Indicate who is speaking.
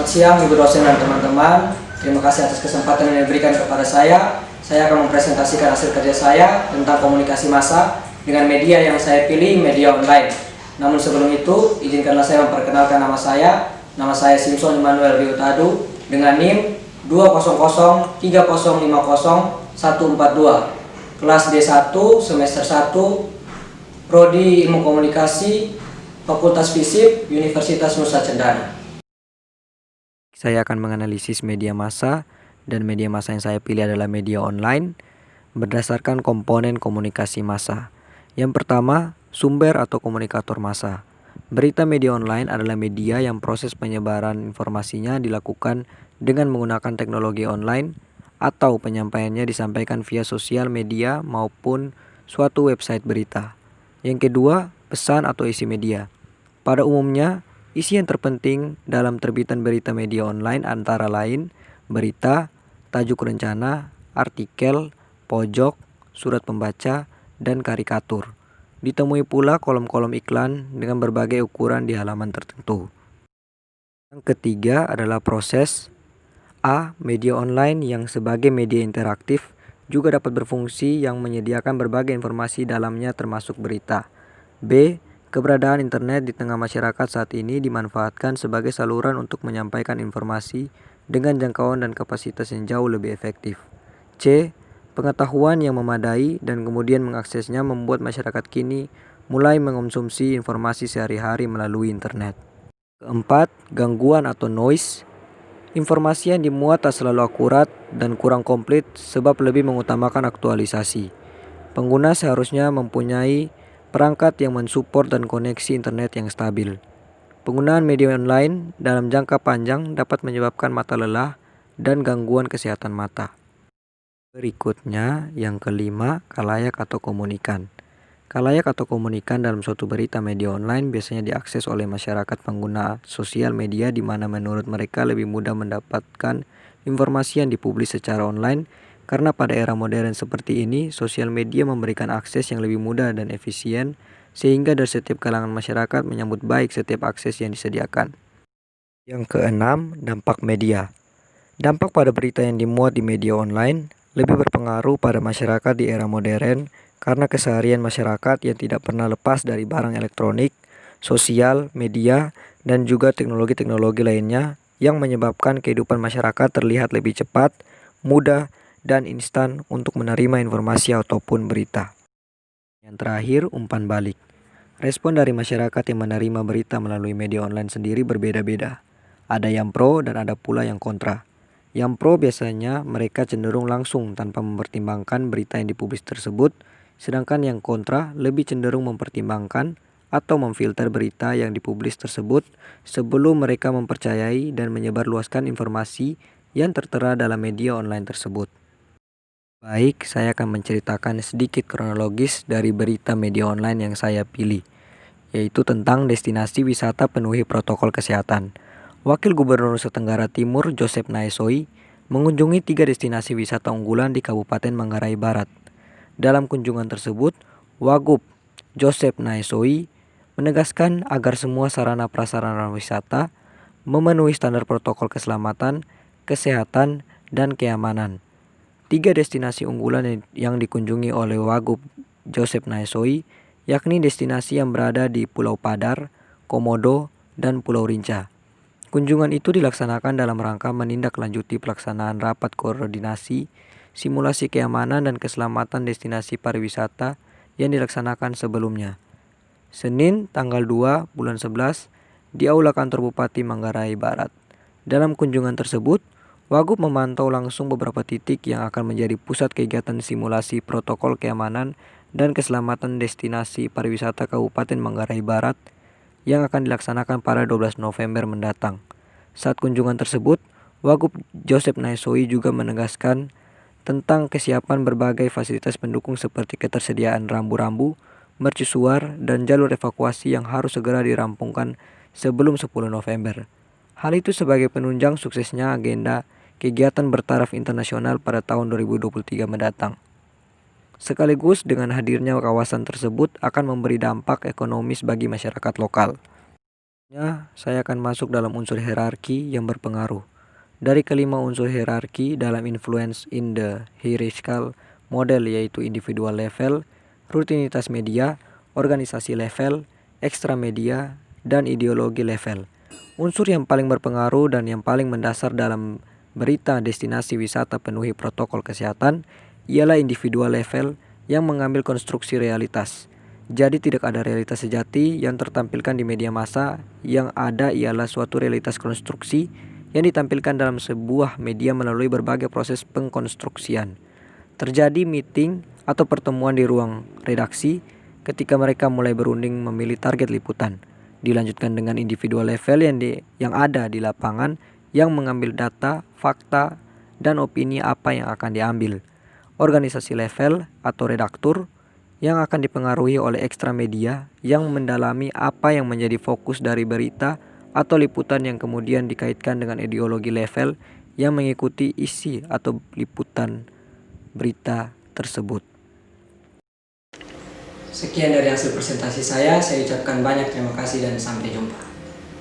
Speaker 1: Selamat siang Ibu dosen dan teman-teman. Terima kasih atas kesempatan yang diberikan kepada saya. Saya akan mempresentasikan hasil kerja saya tentang komunikasi massa dengan media yang saya pilih, media online. Namun sebelum itu, izinkanlah saya memperkenalkan nama saya. Nama saya Simpson Emmanuel Riutadu dengan NIM 20030500142. Kelas D1 semester 1, Prodi Ilmu Komunikasi, Fakultas Fisip, Universitas Nusa Cendana.
Speaker 2: Saya akan menganalisis media massa, dan media massa yang saya pilih adalah media online berdasarkan komponen komunikasi massa. Yang pertama, sumber atau komunikator massa. Berita media online adalah media yang proses penyebaran informasinya dilakukan dengan menggunakan teknologi online atau penyampaiannya disampaikan via sosial media maupun suatu website berita. Yang kedua, pesan atau isi media. Pada umumnya, isi yang terpenting dalam terbitan berita media online antara lain berita, tajuk rencana, artikel, pojok, surat pembaca, dan karikatur. Ditemui pula kolom-kolom iklan dengan berbagai ukuran di halaman tertentu. Yang ketiga adalah proses. A. Media online yang sebagai media interaktif juga dapat berfungsi yang menyediakan berbagai informasi dalamnya termasuk berita. B. Keberadaan internet di tengah masyarakat saat ini dimanfaatkan sebagai saluran untuk menyampaikan informasi dengan jangkauan dan kapasitas yang jauh lebih efektif. C. Pengetahuan yang memadai dan kemudian mengaksesnya membuat masyarakat kini mulai mengonsumsi informasi sehari-hari melalui internet. Keempat, gangguan atau noise. Informasi yang dimuat tak selalu akurat dan kurang komplit sebab lebih mengutamakan aktualisasi. Pengguna seharusnya mempunyai perangkat yang mensupport dan koneksi internet yang stabil. Penggunaan media online dalam jangka panjang dapat menyebabkan mata lelah dan gangguan kesehatan mata. Berikutnya, yang kelima, khalayak atau komunikan. Khalayak atau komunikan dalam suatu berita media online biasanya diakses oleh masyarakat pengguna sosial media di mana menurut mereka lebih mudah mendapatkan informasi yang dipublis secara online karena pada era modern seperti ini, sosial media memberikan akses yang lebih mudah dan efisien sehingga dari setiap kalangan masyarakat menyambut baik setiap akses yang disediakan. Yang keenam, dampak media. Dampak pada berita yang dimuat di media online lebih berpengaruh pada masyarakat di era modern karena keseharian masyarakat yang tidak pernah lepas dari barang elektronik, sosial, media, dan juga teknologi-teknologi lainnya yang menyebabkan kehidupan masyarakat terlihat lebih cepat, mudah, dan instan untuk menerima informasi ataupun berita. Yang terakhir, umpan balik. Respon dari masyarakat yang menerima berita melalui media online sendiri berbeda-beda. Ada yang pro dan ada pula yang kontra. Yang pro biasanya mereka cenderung langsung tanpa mempertimbangkan berita yang dipublis tersebut, sedangkan yang kontra lebih cenderung mempertimbangkan atau memfilter berita yang dipublis tersebut sebelum mereka mempercayai dan menyebarluaskan informasi yang tertera dalam media online tersebut. Baik, saya akan menceritakan sedikit kronologis dari berita media online yang saya pilih, yaitu tentang destinasi wisata penuhi protokol kesehatan. Wakil Gubernur Nusa Tenggara Timur Joseph Naesoi mengunjungi 3 destinasi wisata unggulan di Kabupaten Manggarai Barat. Dalam kunjungan tersebut, Wagub Joseph Naesoi menegaskan agar semua sarana prasarana wisata memenuhi standar protokol keselamatan, kesehatan, dan keamanan. 3 destinasi unggulan yang dikunjungi oleh Wagub Joseph Naesoi yakni destinasi yang berada di Pulau Padar, Komodo, dan Pulau Rinca. Kunjungan itu dilaksanakan dalam rangka menindaklanjuti pelaksanaan rapat koordinasi, simulasi keamanan dan keselamatan destinasi pariwisata yang dilaksanakan sebelumnya. Senin, tanggal 2 bulan 11, di Aula Kantor Bupati Manggarai Barat. Dalam kunjungan tersebut, Wagub memantau langsung beberapa titik yang akan menjadi pusat kegiatan simulasi protokol keamanan dan keselamatan destinasi pariwisata Kabupaten Manggarai Barat yang akan dilaksanakan pada 12 November mendatang. Saat kunjungan tersebut, Wagub Joseph Naesoi juga menegaskan tentang kesiapan berbagai fasilitas pendukung seperti ketersediaan rambu-rambu, mercusuar, dan jalur evakuasi yang harus segera dirampungkan sebelum 10 November. Hal itu sebagai penunjang suksesnya agenda kegiatan bertaraf internasional pada tahun 2023 mendatang. Sekaligus dengan hadirnya kawasan tersebut akan memberi dampak ekonomis bagi masyarakat lokal. Saya akan masuk dalam unsur hierarki yang berpengaruh. Dari kelima unsur hierarki dalam influence in the hierarchical model, yaitu individual level, rutinitas media, organisasi level, ekstra media, dan ideologi level. Unsur yang paling berpengaruh dan yang paling mendasar dalam berita destinasi wisata penuhi protokol kesehatan ialah individual level yang mengambil konstruksi realitas. Jadi tidak ada realitas sejati yang tertampilkan di media massa, yang ada ialah suatu realitas konstruksi yang ditampilkan dalam sebuah media melalui berbagai proses pengkonstruksian. Terjadi meeting atau pertemuan di ruang redaksi ketika mereka mulai berunding memilih target liputan. Dilanjutkan dengan individual level yang ada di lapangan yang mengambil data, fakta, dan opini apa yang akan diambil. Organisasi level atau redaktur yang akan dipengaruhi oleh ekstra media yang mendalami apa yang menjadi fokus dari berita atau liputan yang kemudian dikaitkan dengan ideologi level yang mengikuti isi atau liputan berita tersebut.
Speaker 1: Sekian dari hasil presentasi saya ucapkan banyak terima kasih dan sampai jumpa.